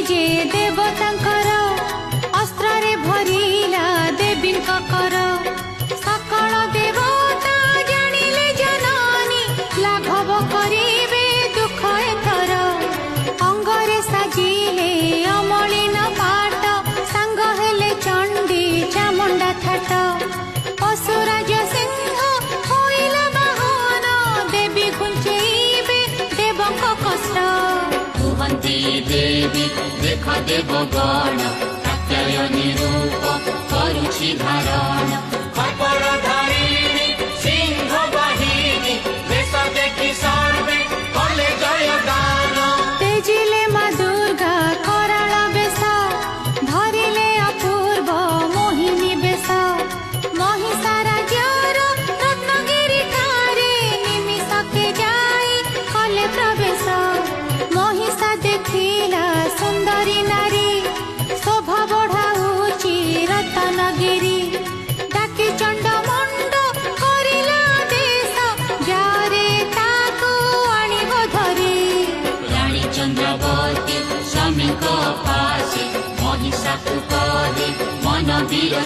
जे देवतांकर अस्त्र रे भरिला देवी कर सकल देवता जानिले जननी लाघव करिबे दुख एथर अंगरे साजिले अमलिन पाट सांग हेले चंडी चामुंडा थाट असुराज सिंह होइला बाहन देवी घुंचेइबे देवक कष्ट कुहंती देवी देख देवगण कात्यायनी रूप करुछि धारण खपर धारिणी सिंह बाहिनी देश देखि सर्वे कले जयगान तेजिले मा दुर्गा कराळ बेश धरिले अपूर्व मोहिनी बेश महिषा राज्यर रत्नगिरी ठारे निमिषके जाई कले प्रवेश महिषा देखिला सुंदरी नारी शोभा बढ़ाऊची रत्नगिरी डाकी चंड मंड करिला देश जारे ताकू आनिब धरी रानी चंद्रवती स्वामी को पासे महिषा को कहे मन वीर